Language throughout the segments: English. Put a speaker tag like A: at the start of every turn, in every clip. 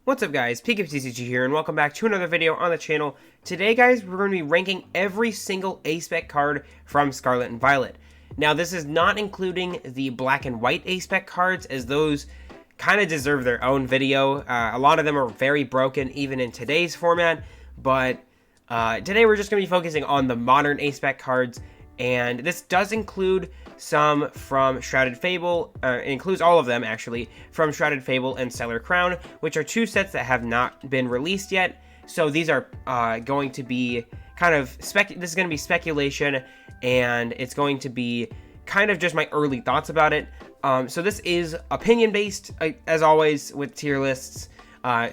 A: What's up guys, PokéVital A here, and welcome back to another video on the channel. Today guys, we're going to be ranking every single ACE SPEC card from Scarlet and Violet. Now this is not including the black and white ACE SPEC cards, as those kind of deserve their own video. A lot of them are very broken even in today's format, but today we're just going to be focusing on the modern ACE SPEC cards, and this does include some from Shrouded Fable. It includes all of them actually from Shrouded Fable and Stellar Crown, which are two sets that have not been released yet. So these are going to be kind of this is going to be speculation, and it's going to be kind of just my early thoughts about it. So this is opinion based, as always with tier lists.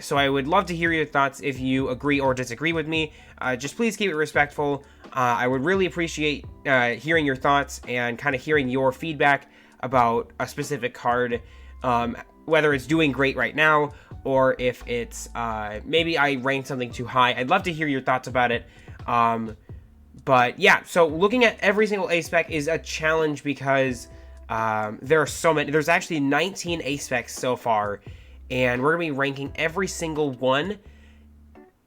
A: So I would love to hear your thoughts if you agree or disagree with me. Just please keep it respectful. I would really appreciate hearing your thoughts and kind of hearing your feedback about a specific card, whether it's doing great right now or if it's maybe I ranked something too high. I'd love to hear your thoughts about it. But yeah, so looking at every single ACE SPEC is a challenge because there are so many. There's actually 19 ACE SPECs so far, and we're going to be ranking every single one.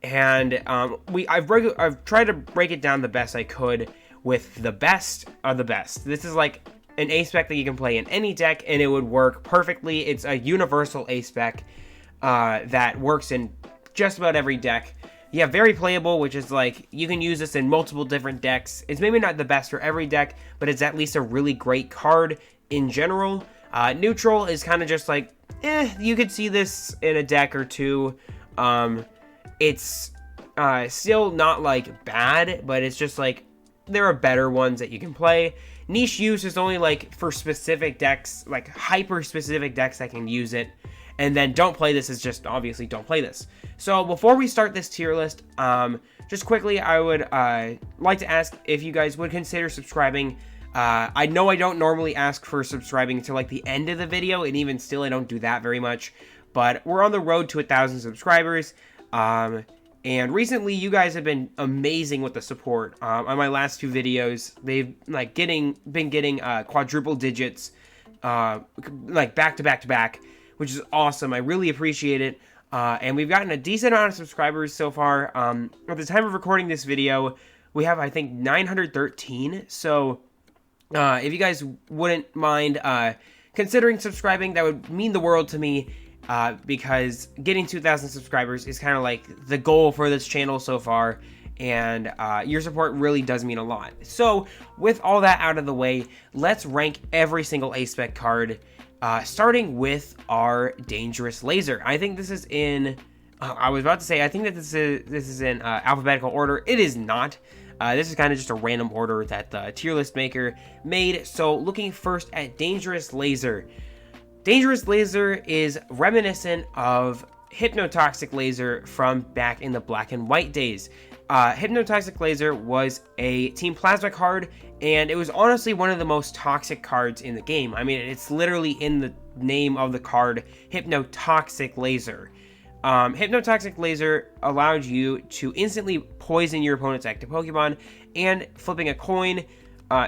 A: And I've tried to break it down the best I could with the best of the best. This is like an ACE SPEC that you can play in any deck and it would work perfectly. It's a universal ACE SPEC that works in just about every deck. Yeah, very playable, which is like you can use this in multiple different decks. It's maybe not the best for every deck, but it's at least a really great card in general. Neutral is kind of just like, you could see this in a deck or two. It's still not like bad, but it's just like there are better ones that you can play. Niche use is only like for specific decks, like hyper specific decks that can use it. And then don't play this is just obviously don't play this. So before we start this tier list, just quickly I would like to ask if you guys would consider subscribing. I know I don't normally ask for subscribing until like the end of the video, and even still I don't do that very much. But we're on the road to 1,000 subscribers. And recently you guys have been amazing with the support. On my last two videos, they've like been getting quadruple digits, like back to back to back, which is awesome. I really appreciate it. And we've gotten a decent amount of subscribers so far. At the time of recording this video, we have, I think, 913. So, if you guys wouldn't mind, considering subscribing, that would mean the world to me. Because getting 2,000 subscribers is kind of like the goal for this channel so far, and your support really does mean a lot. So with all that out of the way, let's rank every single ACE SPEC card, starting with our Dangerous Laser. I think this is in, I was about to say, I think that this is in alphabetical order. It is not. This is kind of just a random order that the tier list maker made. So looking first at Dangerous Laser. Dangerous Laser is reminiscent of Hypnotoxic Laser from back in the black and white days. Hypnotoxic Laser was a Team Plasma card, and it was honestly one of the most toxic cards in the game. I mean, it's literally in the name of the card, Hypnotoxic Laser. Hypnotoxic Laser allowed you to instantly poison your opponent's active Pokemon, and flipping a coin,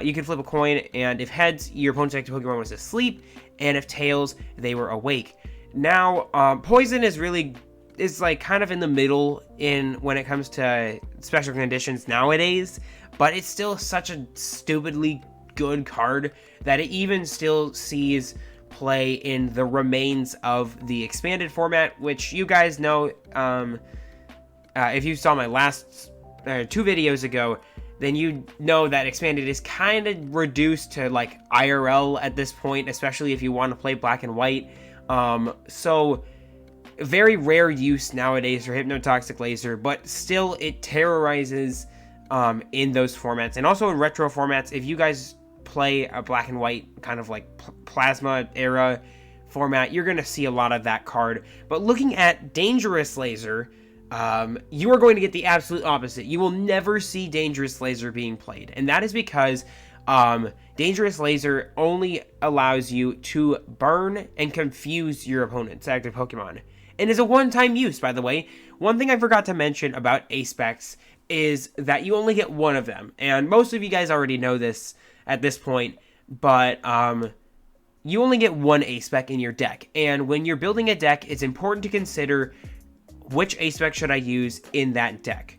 A: you can flip a coin, and if heads, your opponent's active Pokemon was asleep, and if tails, they were awake. Now, poison is like kind of in the middle when it comes to special conditions nowadays, but it's still such a stupidly good card that it even still sees play in the remains of the expanded format, which you guys know, if you saw my last two videos ago, then you know that expanded is kind of reduced to like IRL at this point, especially if you want to play black and white. So very rare use nowadays for Hypnotoxic Laser, but still it terrorizes in those formats, and also in retro formats. If you guys play a black and white kind of like plasma era format, you're going to see a lot of that card. But looking at Dangerous Laser, you are going to get the absolute opposite. You will never see Dangerous Laser being played, and that is because Dangerous Laser only allows you to burn and confuse your opponent's active Pokemon, and is a one-time use, by the way. One thing I forgot to mention about ACE SPECs is that you only get one of them, and most of you guys already know this at this point, but you only get one ACE SPEC in your deck, and when you're building a deck, it's important to consider which ACE SPEC should I use in that deck?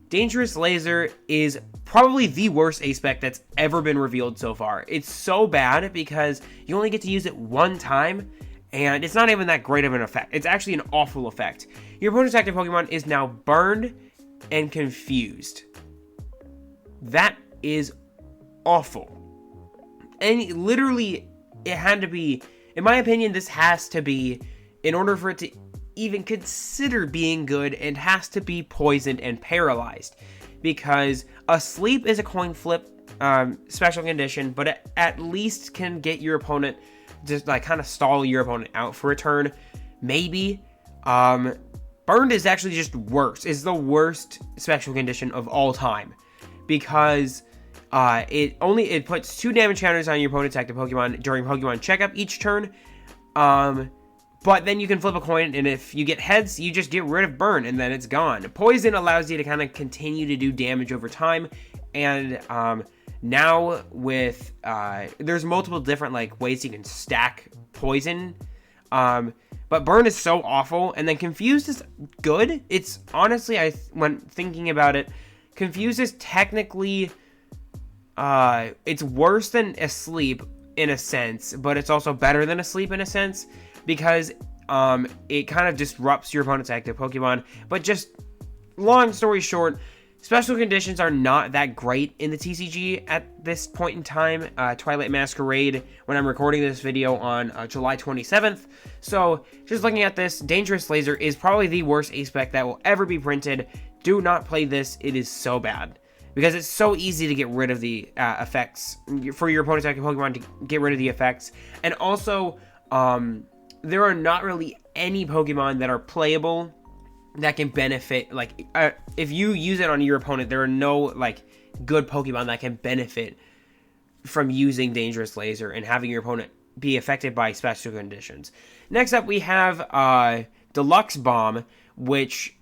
A: Dangerous Laser is probably the worst ACE SPEC that's ever been revealed so far. It's so bad because you only get to use it one time, and it's not even that great of an effect. It's actually an awful effect. Your opponent's active Pokemon is now burned and confused. That is awful. And literally, it had to be, in my opinion, this has to be, in order for it to even consider being good, it has to be poisoned and paralyzed. Because Asleep is a coin flip special condition, but it at least can get your opponent, just like kind of stall your opponent out for a turn. Maybe. Burned is actually just worse. It's the worst special condition of all time. Because it puts 2 damage counters on your opponent's active Pokemon during Pokemon checkup each turn. But then you can flip a coin, and if you get heads, you just get rid of burn, and then it's gone. Poison allows you to kind of continue to do damage over time, and now with there's multiple different like ways you can stack poison. But burn is so awful, and then confused is good. It's honestly, when thinking about it, confused is technically it's worse than Asleep in a sense, but it's also better than Asleep in a sense, because it kind of disrupts your opponent's active Pokemon. But just long story short, special conditions are not that great in the TCG at this point in time. Twilight Masquerade, when I'm recording this video on July 27th. So just looking at this, Dangerous Laser is probably the worst ACE SPEC that will ever be printed. Do not play this. It is so bad. Because it's so easy to get rid of the effects, for your opponent's active Pokemon to get rid of the effects. And also, there are not really any Pokemon that are playable that can benefit. Like, if you use it on your opponent, there are no, like, good Pokemon that can benefit from using Dangerous Laser and having your opponent be affected by special conditions. Next up, we have Deluxe Bomb, which,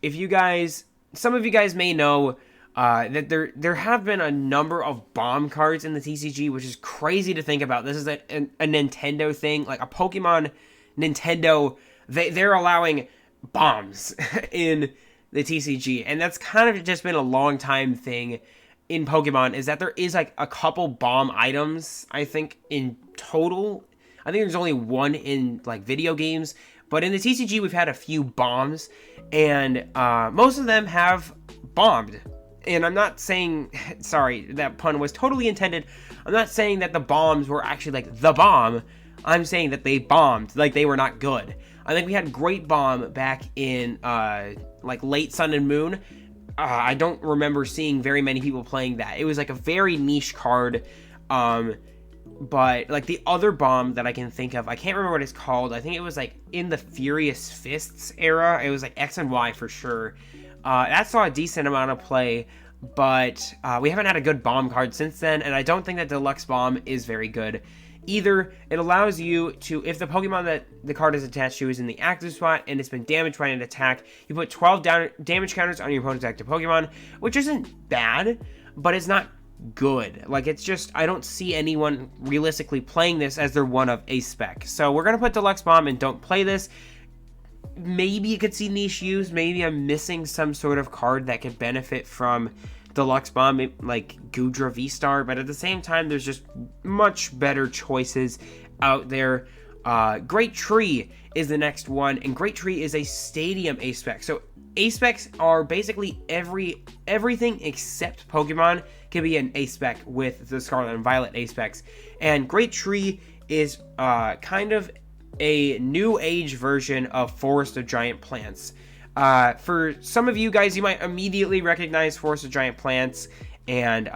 A: some of you guys may know, that there have been a number of bomb cards in the TCG, which is crazy to think about. This is a Nintendo thing, like a Pokemon Nintendo. They're allowing bombs in the TCG, and that's kind of just been a long time thing in Pokemon, is that there is like a couple bomb items, I think, in total. I think there's only one in like video games, but in the TCG we've had a few bombs, and most of them have bombed. And I'm not saying, sorry, that pun was totally intended. I'm not saying that the bombs were actually like the bomb. I'm saying that they bombed, like they were not good. I think we had Great Bomb back in like late Sun and Moon. I don't remember seeing very many people playing that. It was like a very niche card. But like the other bomb that I can think of, I can't remember what it's called. I think it was like in the Furious Fists era. It was like X and Y for sure. That saw a decent amount of play, but we haven't had a good bomb card since then, and I don't think that Deluxe Bomb is very good either. It allows you to, if the Pokemon that the card is attached to is in the active spot and it's been damaged by an attack, you put 12 damage counters on your opponent's active Pokemon, which isn't bad, but it's not good. Like, it's just, I don't see anyone realistically playing this as their one of ACE SPEC. So we're going to put Deluxe Bomb and don't play this. Maybe you could see niche use. Maybe I'm missing some sort of card that could benefit from Deluxe Bomb, like Goodra V-Star, but at the same time, there's just much better choices out there. Great Tree is the next one, and Great Tree is a Stadium ACE SPEC. So ACE SPECs are basically everything except Pokemon can be an ACE SPEC with the Scarlet and Violet ACE SPECs, and Great Tree is kind of a new age version of Forest of Giant Plants. For some of you guys, you might immediately recognize Forest of Giant Plants, and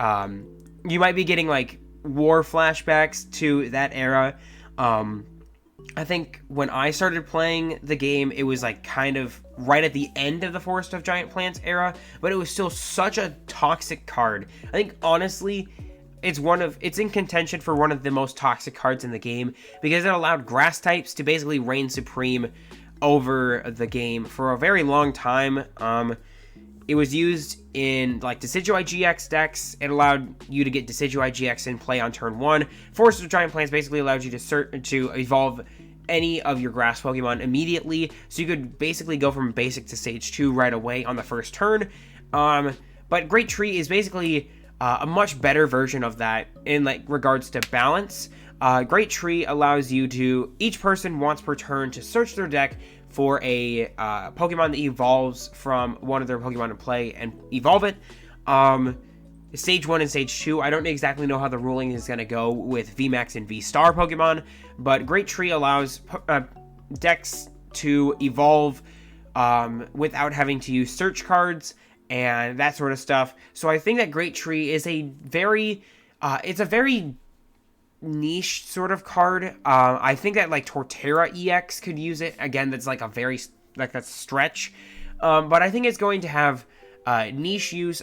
A: you might be getting like war flashbacks to that era. I think when I started playing the game, it was like kind of right at the end of the Forest of Giant Plants era, but it was still such a toxic card. I think honestly, it's in contention for one of the most toxic cards in the game, because it allowed grass types to basically reign supreme over the game for a very long time. It was used in like Decidueye GX decks. It allowed you to get Decidueye GX in play on turn 1. Forest of Giant Plants basically allowed you to evolve any of your grass Pokemon immediately, so you could basically go from basic to stage 2 right away on the first turn. But Great Tree is basically a much better version of that in like regards to balance. Great Tree allows you to, each person once per turn, to search their deck for a Pokemon that evolves from one of their Pokemon in play and evolve it. Stage 1 and Stage 2, I don't exactly know how the ruling is going to go with VMAX and V-Star Pokemon, but Great Tree allows decks to evolve without having to use search cards and that sort of stuff. So I think that Great Tree is a very, it's a very niche sort of card. I think that like Torterra EX could use it. Again, that's like a very, like that's stretch. But I think it's going to have niche use.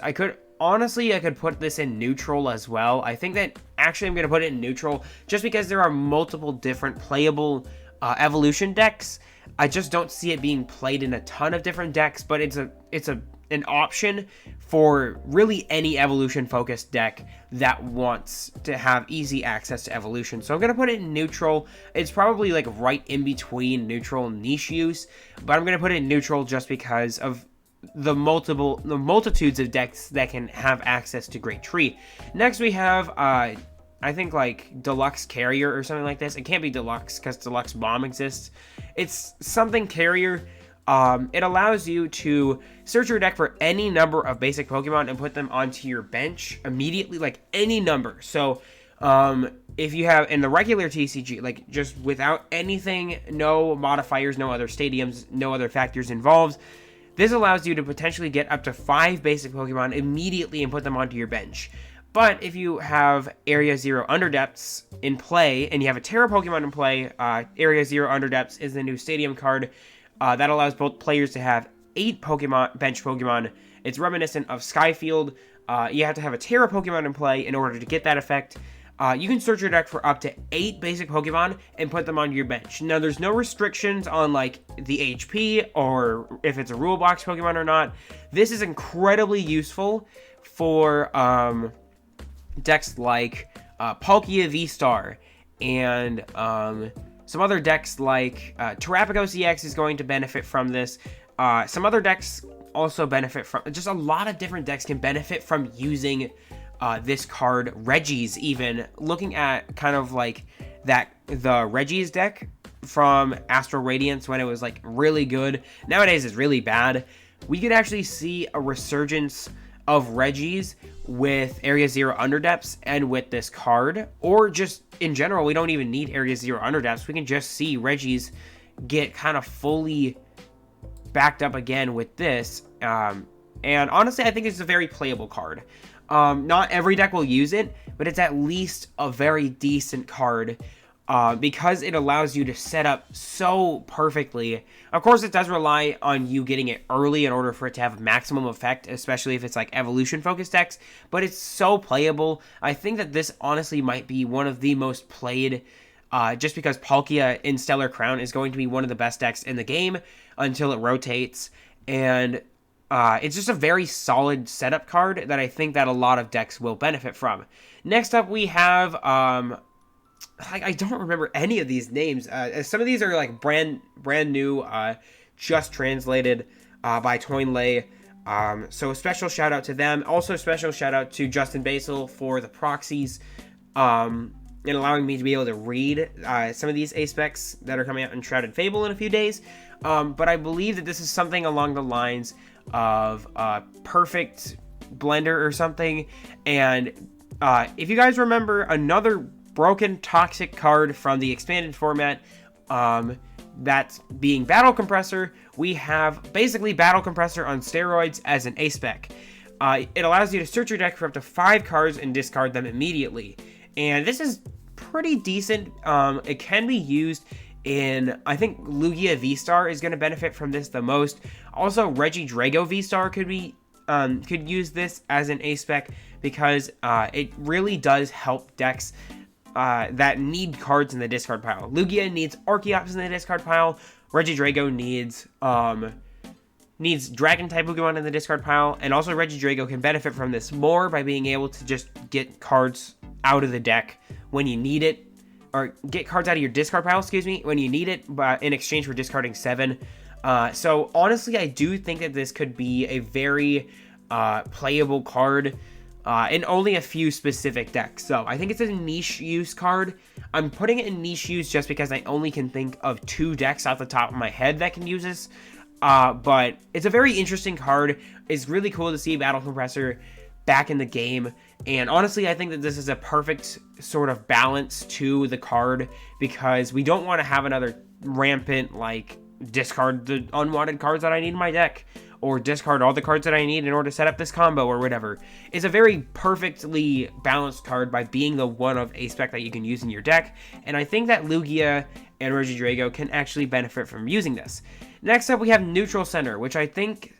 A: Honestly, I could put this in neutral as well. I think that actually I'm going to put it in neutral just because there are multiple different playable evolution decks. I just don't see it being played in a ton of different decks, but it's an option for really any evolution focused deck that wants to have easy access to evolution. So I'm going to put it in neutral. It's probably like right in between neutral and niche use, but I'm going to put it in neutral just because of the multitudes of decks that can have access to Great Tree. Next we have I think like Deluxe Carrier or something like this. It can't be Deluxe because Deluxe Bomb exists. It's something Carrier. It allows you to search your deck for any number of basic Pokemon and put them onto your bench immediately, like any number. So if you have in the regular TCG, like just without anything, no modifiers, no other stadiums, no other factors involved, this allows you to potentially get up to 5 basic Pokemon immediately and put them onto your bench. But if you have Area 0 Underdepths in play, and you have a Terra Pokemon in play, Area 0 Underdepths is the new Stadium card that allows both players to have 8 bench Pokemon. It's reminiscent of Skyfield. You have to have a Terra Pokemon in play in order to get that effect. You can search your deck for up to 8 basic Pokemon and put them on your bench. Now, there's no restrictions on like the HP or if it's a rule box Pokemon or not. This is incredibly useful for decks like Palkia V-Star and some other decks like Terrapagos EX is going to benefit from this. Some other decks also benefit from, just a lot of different decks can benefit from using this card. Regis, even looking at kind of like the Regis deck from Astral Radiance when it was like really good, nowadays is really bad. We could actually see a resurgence of Regis with Area 0 Underdepths and with this card, or just in general, we don't even need Area 0 Underdepths. We can just see Regis get kind of fully backed up again with this. And honestly, I think it's a very playable card. Not every deck will use it, but it's at least a very decent card because it allows you to set up so perfectly. Of course, it does rely on you getting it early in order for it to have maximum effect, especially if it's like evolution-focused decks, but it's so playable. I think that this honestly might be one of the most played, just because Palkia in Stellar Crown is going to be one of the best decks in the game until it rotates, and it's just a very solid setup card that I think that a lot of decks will benefit from. Next up, we have, I don't remember any of these names. Some of these are like brand new, just translated by Toynlay. So a special shout out to them. Also, a special shout out to Justin Basil for the proxies, and allowing me to be able to read some of these ACE specs that are coming out in Shrouded Fable in a few days. But I believe that this is something along the lines of Perfect Blender or something. And if you guys remember another broken toxic card from the expanded format, that's being Battle Compressor, we have basically Battle Compressor on steroids as an ACE spec. It allows you to search your deck for up to 5 cards and discard them immediately. And this is pretty decent. It can be used in, I think Lugia V-Star is going to benefit from this the most. Also, Regidrago V-Star could use this as an ACE spec because it really does help decks that need cards in the discard pile. Lugia needs Archeops in the discard pile. Regidrago needs Dragon type Pokemon in the discard pile, and also Regidrago can benefit from this more by being able to just get cards out of the deck when you need it. or get cards out of your discard pile, excuse me, when you need it, in exchange for discarding 7. So honestly, I do think that this could be a very playable card in only a few specific decks. So I think it's a niche use card. I'm putting it in niche use just because I only can think of 2 decks off the top of my head that can use this. But it's a very interesting card. It's really cool to see Battle Compressor back in the game. And honestly, I think that this is a perfect sort of balance to the card, because we don't want to have another rampant, like, discard the unwanted cards that I need in my deck, or discard all the cards that I need in order to set up this combo or whatever. It's a very perfectly balanced card by being the one of ACE SPEC that you can use in your deck, and I think that Lugia and Regidrago can actually benefit from using this. Next up, we have Neutral Center, which I think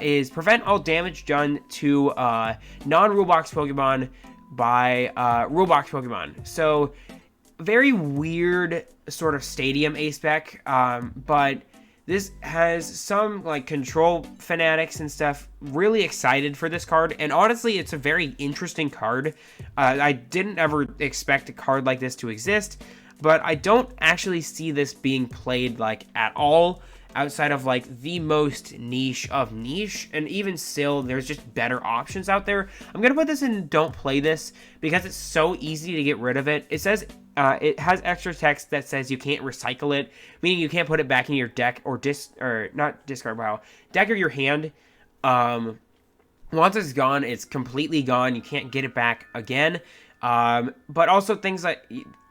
A: is prevent all damage done to non-Rulebox Pokemon by Rulebox Pokemon. So, very weird sort of stadium ACE SPEC, but this has some, like, control fanatics and stuff really excited for this card, and honestly, it's a very interesting card. I didn't ever expect a card like this to exist, but I don't actually see this being played, like, at all, outside of, like, the most niche of niche, and even still, there's just better options out there. I'm gonna put this in don't play this, because it's so easy to get rid of it. It says, it has extra text that says you can't recycle it, meaning you can't put it back in your deck, or not discard pile, deck or your hand. Once it's gone, it's completely gone. You can't get it back again. But also things like,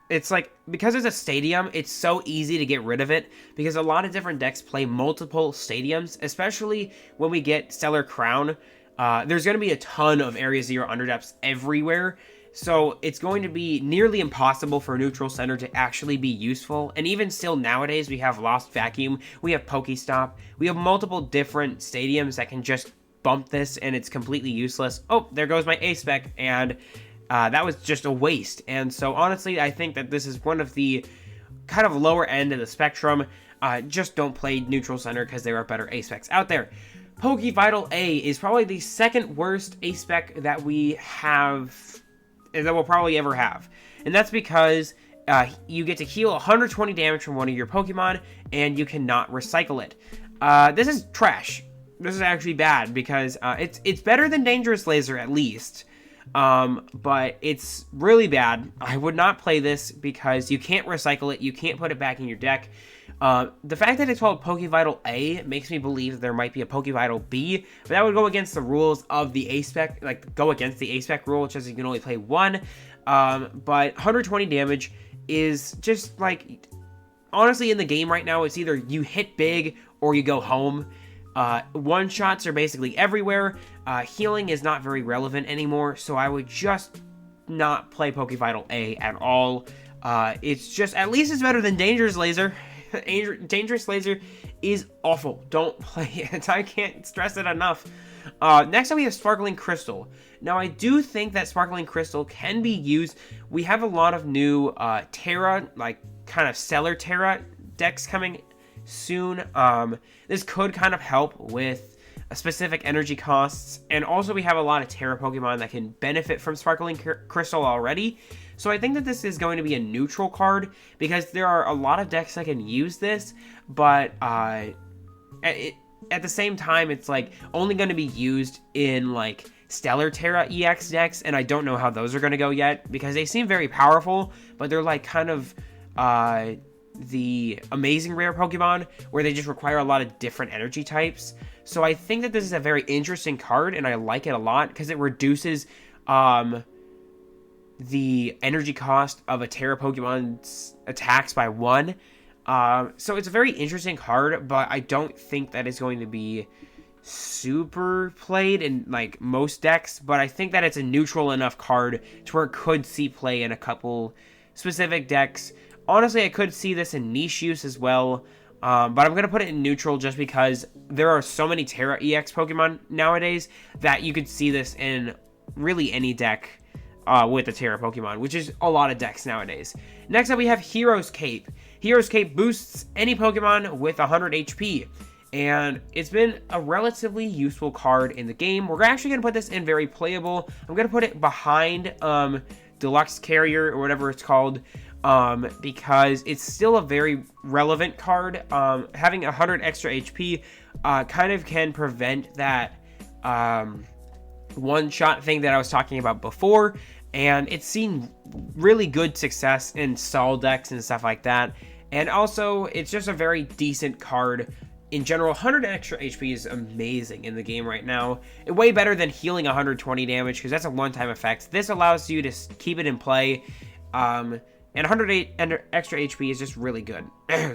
A: it's like, because it's a stadium, it's so easy to get rid of it, because a lot of different decks play multiple stadiums, especially when we get Stellar Crown. There's going to be a ton of Area 0 underdepths everywhere, so it's going to be nearly impossible for Neutral Center to actually be useful. And even still nowadays, we have Lost Vacuum, we have Pokestop, we have multiple different stadiums that can just bump this, and it's completely useless. Oh, there goes my ACE SPEC, and that was just a waste. And so honestly, I think that this is one of the kind of lower end of the spectrum. Just don't play Neutral Center, because there are better ACE SPECs out there. PokéVital A is probably the second worst ACE SPEC that we have, that we'll probably ever have. And that's because you get to heal 120 damage from one of your Pokemon, and you cannot recycle it. This is trash. This is actually bad, because it's better than Dangerous Laser, at least. But it's really bad. I would not play this, because you can't recycle it, you can't put it back in your deck. The fact that it's called PokéVital A makes me believe that there might be a PokéVital B, but that would go against the rules of the ACE SPEC, like, go against the ACE SPEC rule, which is you can only play one. But 120 damage is just, like, honestly, in the game right now, it's either you hit big or you go home. One-shots are basically everywhere. Healing is not very relevant anymore, so I would just not play PokéVital A at all. It's just, at least it's better than Dangerous Laser. Dangerous Laser is awful. Don't play it. I can't stress it enough. Next up, we have Sparkling Crystal. Now, I do think that Sparkling Crystal can be used. We have a lot of new Terra, like, kind of Stellar Terra decks coming soon. This could kind of help with specific energy costs, and also we have a lot of Terra Pokemon that can benefit from Sparkling Crystal already. So I think that this is going to be a neutral card, because there are a lot of decks that can use this, but at the same time, it's, like, only going to be used in, like, Stellar Terra EX decks, and I don't know how those are going to go yet, because they seem very powerful, but they're, like, kind of the amazing rare Pokemon, where they just require a lot of different energy types. So I think that this is a very interesting card, and I like it a lot, because it reduces the energy cost of a Terra Pokemon's attacks by 1. So it's a very interesting card, but I don't think that it's going to be super played in, like, most decks, but I think that it's a neutral enough card to where it could see play in a couple specific decks. Honestly, I could see this in niche use as well, but I'm going to put it in neutral just because there are so many Terra EX Pokemon nowadays that you could see this in really any deck with a Terra Pokemon, which is a lot of decks nowadays. Next up, we have Hero's Cape. Hero's Cape boosts any Pokemon with 100 HP, and it's been a relatively useful card in the game. We're actually going to put this in very playable. I'm going to put it behind Deluxe Carrier, or whatever it's called, because it's still a very relevant card. Having 100 extra HP kind of can prevent that one-shot thing that I was talking about before, and it's seen really good success in stall decks and stuff like that. And also, it's just a very decent card in general. 100 extra HP is amazing in the game right now. Way better than healing 120 damage, because that's a one-time effect. This allows you to keep it in play, and 108 extra HP is just really good.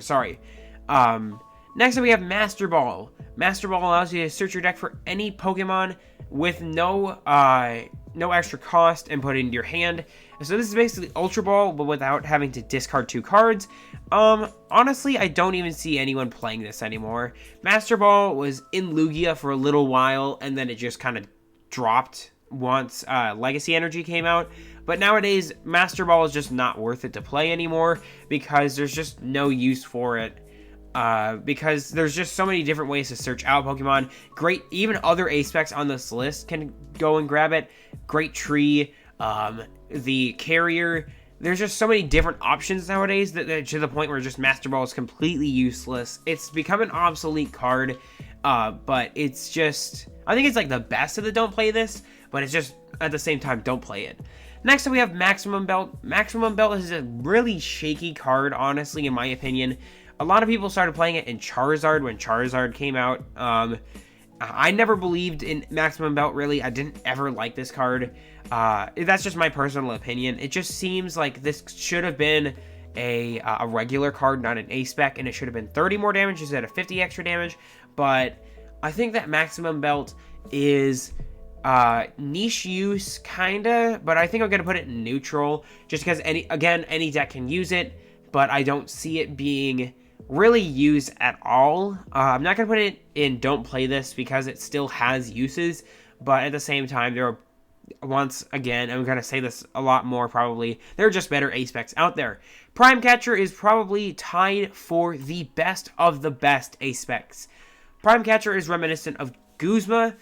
A: Sorry. Next up, we have Master Ball. Master Ball allows you to search your deck for any Pokemon with no extra cost and put it into your hand. So this is basically Ultra Ball, but without having to discard 2 cards. Honestly, I don't even see anyone playing this anymore. Master Ball was in Lugia for a little while, and then it just kind of dropped once Legacy Energy came out. But nowadays, Master Ball is just not worth it to play anymore, because there's just no use for it. Because there's just so many different ways to search out Pokemon. Great, even other ACE specs on this list can go and grab it. Great Tree, the Carrier. There's just so many different options nowadays that to the point where just Master Ball is completely useless. It's become an obsolete card, but it's just, I think it's like the best of the don't play this, but it's just at the same time don't play it. Next up, we have Maximum Belt. Maximum Belt is a really shaky card, honestly, in my opinion. A lot of people started playing it in Charizard when Charizard came out. I never believed in Maximum Belt, really. I didn't ever like this card. That's just my personal opinion. It just seems like this should have been a regular card, not an ACE spec, and it should have been 30 more damage instead of 50 extra damage. But I think that Maximum Belt is niche use, kinda, but I think I'm gonna put it in neutral, just because any deck can use it, but I don't see it being really used at all. I'm not gonna put it in don't play this because it still has uses, but at the same time, there are, once again, I'm gonna say this a lot more probably, there are just better ACE specs out there. Prime Catcher is probably tied for the best of the best ACE specs. Prime Catcher is reminiscent of Guzma,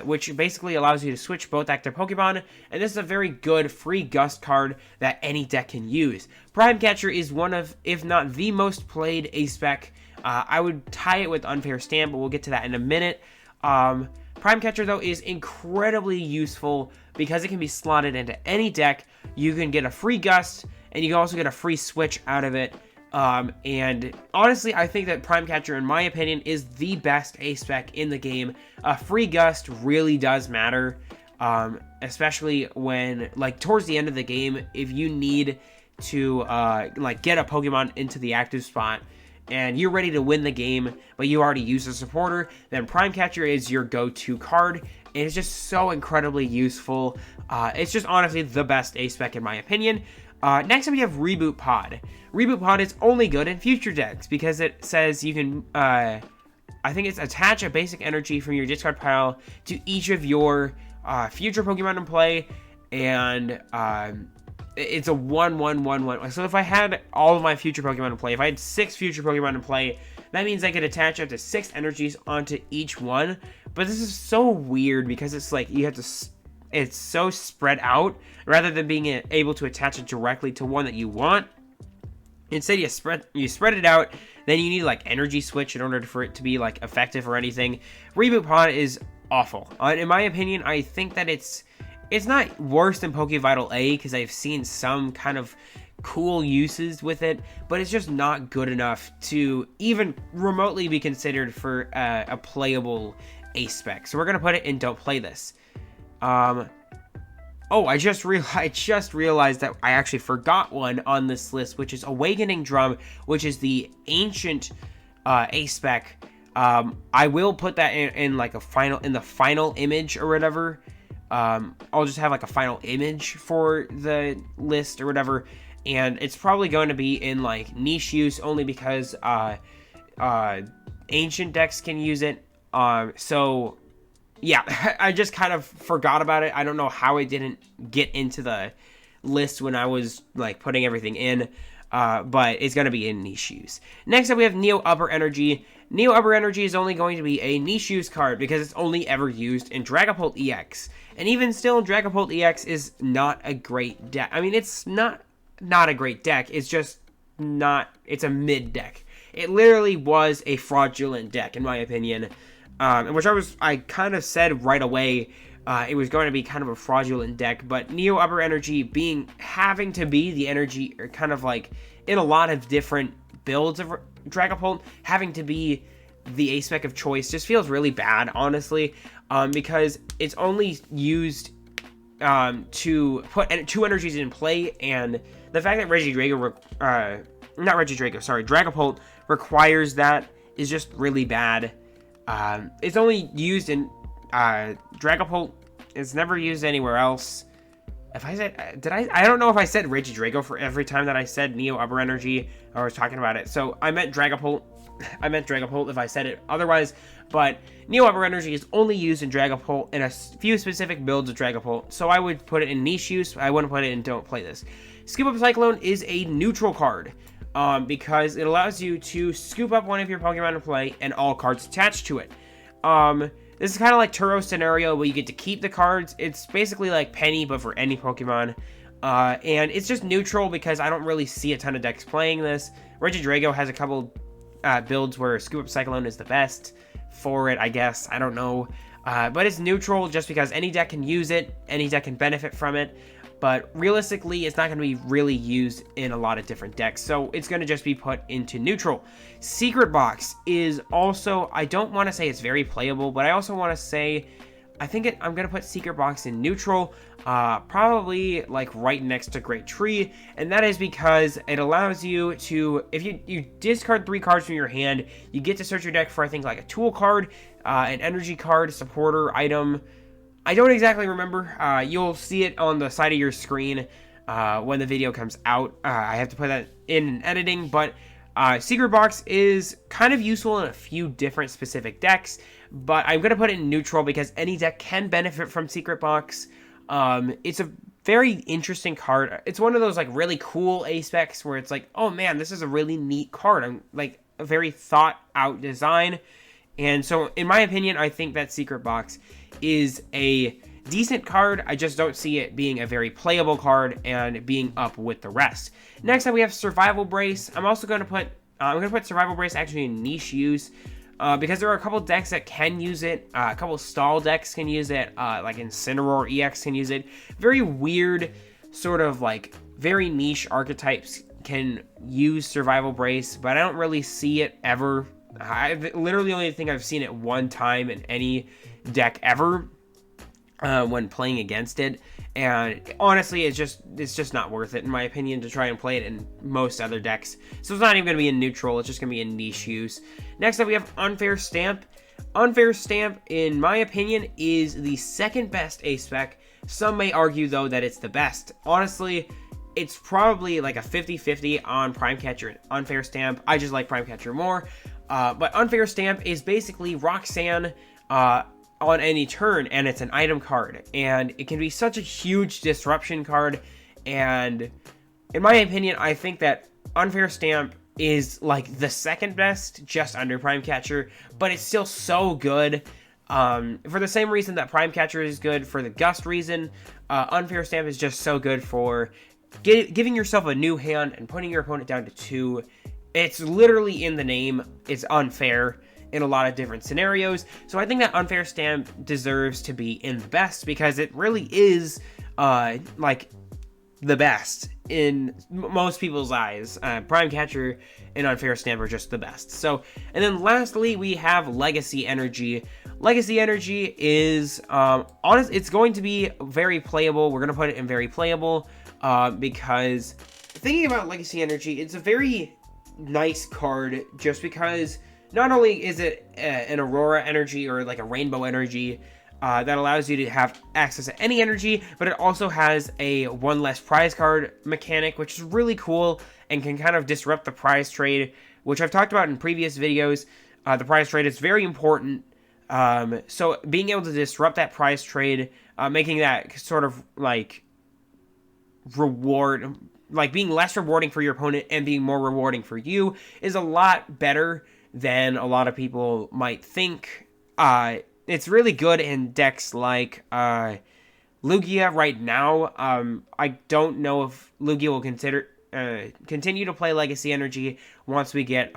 A: which basically allows you to switch both active Pokemon, and this is a very good free Gust card that any deck can use. Prime Catcher is one of, if not the most played ACE spec. I would tie it with Unfair Stand, but we'll get to that in a minute. Prime Catcher, though, is incredibly useful because it can be slotted into any deck. You can get a free Gust, and you can also get a free switch out of it. And honestly, I think that Prime Catcher, in my opinion, is the best ACE spec in the game. A free Gust really does matter, especially when, like, towards the end of the game, if you need to, like, get a Pokemon into the active spot, and you're ready to win the game, but you already used a supporter, then Prime Catcher is your go-to card, and it's just so incredibly useful. It's just honestly the best ACE spec in my opinion. Next up, we have Reboot Pod. Reboot Pod is only good in future decks because it says you can, I think it's attach a basic energy from your discard pile to each of your future Pokemon in play, and it's a 1/1/1/1. So if I had all of my future Pokemon in play, if I had 6 future Pokemon in play, that means I could attach up to 6 energies onto each one. But this is so weird because it's like you have to, it's so spread out rather than being able to attach it directly to one that you want. Instead, you spread it out. Then you need like energy switch in order for it to be like effective or anything. Reboot Pod is awful. In my opinion, I think that it's not worse than PokéVital A because I've seen some kind of cool uses with it, but it's just not good enough to even remotely be considered for a playable ACE spec. So we're gonna put it in don't play this. Oh, I just realized that I actually forgot one on this list, which is Awakening Drum, which is the ancient ACE spec. I will put that in like the final image or whatever. I'll just have like a final image for the list or whatever, and it's probably going to be in like niche use only because ancient decks can use it. So yeah, I just kind of forgot about it. I don't know how it didn't get into the list when I was like putting everything in, but it's going to be in niche use. Next up, we have Neo Upper Energy. Neo Upper Energy is only going to be a niche use card because it's only ever used in Dragapult EX. And even still, Dragapult EX is not a great deck. I mean, it's not not a great deck. It's just not, it's a mid deck. It literally was a fraudulent deck, in my opinion, which I kind of said right away. It was going to be kind of a fraudulent deck, but Neo Upper Energy having to be the energy, or kind of like in a lot of different builds of Dragapult, having to be the ACE spec of choice just feels really bad, honestly, because it's only used to put 2 energies in play, and the fact that Dragapult requires that is just really bad. It's only used in Dragapult. It's never used anywhere else. If I said, I don't know if I said Regidrago for every time that I said Neo Upper Energy or I was talking about it. So I meant Dragapult. I meant Dragapult if I said it otherwise. But Neo Upper Energy is only used in Dragapult in a few specific builds of Dragapult. So I would put it in niche use. I wouldn't put it in don't play this. Scoop Up Cyclone is a neutral card. Because it allows you to scoop up one of your Pokemon in play and all cards attached to it. This is kind of like Turo Scenario, where you get to keep the cards. It's basically like Penny, but for any Pokemon. And it's just neutral because I don't really see a ton of decks playing this. Regidrago has a couple builds where Scoop Up Cyclone is the best for it, I guess. I don't know. But it's neutral just because any deck can use it. Any deck can benefit from it. But realistically, it's not going to be really used in a lot of different decks, so it's going to just be put into neutral. Secret Box is also, I don't want to say it's very playable, but I also want to say, I'm going to put Secret Box in neutral, probably like right next to Great Tree, and that is because it allows you to, if you discard 3 cards from your hand, you get to search your deck for, I think, like a tool card, an energy card, supporter, item. I don't exactly remember. You'll see it on the side of your screen when the video comes out. I have to put that in editing, but Secret Box is kind of useful in a few different specific decks, but I'm going to put it in neutral because any deck can benefit from Secret Box. It's a very interesting card. It's one of those like really cool ACE specs where it's like, oh man, this is a really neat card. I'm like a very thought out design. And so, in my opinion, I think that Secret Box is a decent card. I just don't see it being a very playable card and being up with the rest. Next up, we have Survival Brace. I'm also going to put Survival Brace actually in niche use because there are a couple decks that can use it. A couple stall decks can use it, like Incineroar EX can use it. Very weird, sort of like very niche archetypes can use Survival Brace, but I don't really see it ever. I literally only think I've seen it one time in any deck ever when playing against it, and honestly it's just not worth it in my opinion to try and play it in most other decks. So it's not even going to be in neutral, it's just going to be in niche use. Next up, we have Unfair Stamp. Unfair Stamp, in my opinion, is the second best ACE spec. Some may argue though that it's the best. Honestly, it's probably like a 50-50 on Prime Catcher and Unfair Stamp. I just like Prime Catcher more. But Unfair Stamp is basically Roxanne on any turn, and it's an item card. And it can be such a huge disruption card. And in my opinion, I think that Unfair Stamp is like the second best, just under Prime Catcher. But it's still so good. For the same reason that Prime Catcher is good, for the Gust reason, Unfair Stamp is just so good for giving yourself a new hand and putting your opponent down to 2. It's literally in the name. It's unfair in a lot of different scenarios. So I think that Unfair Stamp deserves to be in the best because it really is like the best in most people's eyes. Prime Catcher and Unfair Stamp are just the best. So, and then lastly, we have Legacy Energy. Legacy Energy is it's going to be very playable. We're going to put it in very playable because thinking about Legacy Energy, it's a very nice card just because not only is it an Aurora energy or like a Rainbow energy that allows you to have access to any energy, but it also has a 1 less prize card mechanic, which is really cool and can kind of disrupt the prize trade, which I've talked about in previous videos. The prize trade is very important. So being able to disrupt that prize trade, making that sort of like reward, like being less rewarding for your opponent and being more rewarding for you, is a lot better than a lot of people might think. It's really good in decks like Lugia right now, I don't know if Lugia will continue to play Legacy Energy once we get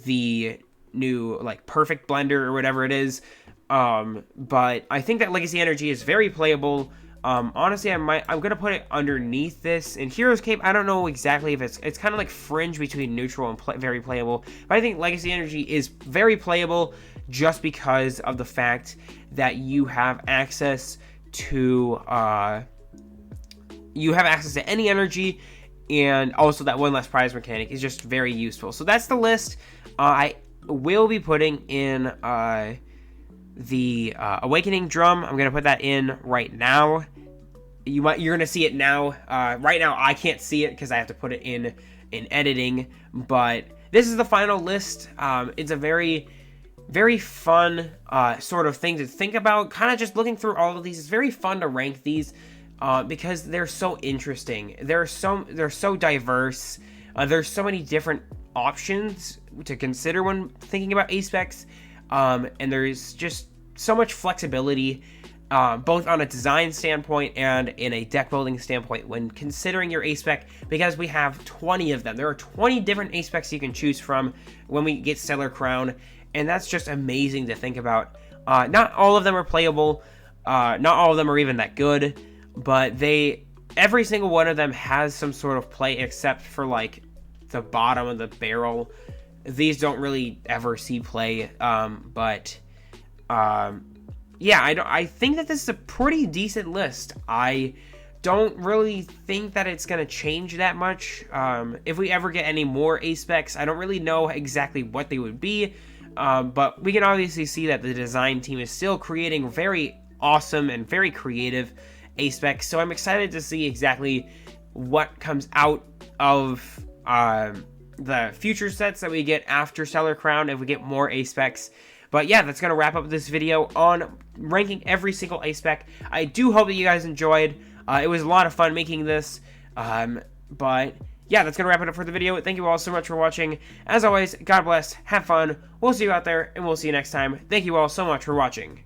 A: the new like perfect blender or whatever it is. But I think that Legacy Energy is very playable. Honestly, I'm gonna put it underneath this. In Hero's Cape, I don't know exactly if it's kind of like fringe between neutral and very playable. But I think Legacy Energy is very playable just because of the fact that you have access to any energy, and also that one less prize mechanic is just very useful. So that's the list. I will be putting in the Awakening Drum. I'm gonna put that in right now. You're gonna see it now. Right now I can't see it because I have to put it in editing, but this is the final list. It's a very fun sort of thing to think about. Kind of just looking through all of these, it's very fun to rank these because they're so interesting. They're so diverse. There's so many different options to consider when thinking about ACE specs. And there's just so much flexibility, both on a design standpoint and in a deck building standpoint when considering your ACE spec, because we have 20 of them. There are 20 different ACE specs you can choose from when we get Stellar Crown, and that's just amazing to think about. Not all of them are playable, not all of them are even that good, but every single one of them has some sort of play except for like the bottom of the barrel. These don't really ever see play, yeah, I think that this is a pretty decent list. I don't really think that it's going to change that much. If we ever get any more ACE specs, I don't really know exactly what they would be, but we can obviously see that the design team is still creating very awesome and very creative ACE specs, so I'm excited to see exactly what comes out of the future sets that we get after Stellar Crown if we get more ACE specs. But yeah, that's going to wrap up this video on ranking every single ACE spec. I do hope that you guys enjoyed. It was a lot of fun making this. But yeah, that's going to wrap it up for the video. Thank you all so much for watching. As always, God bless, have fun. We'll see you out there, and we'll see you next time. Thank you all so much for watching.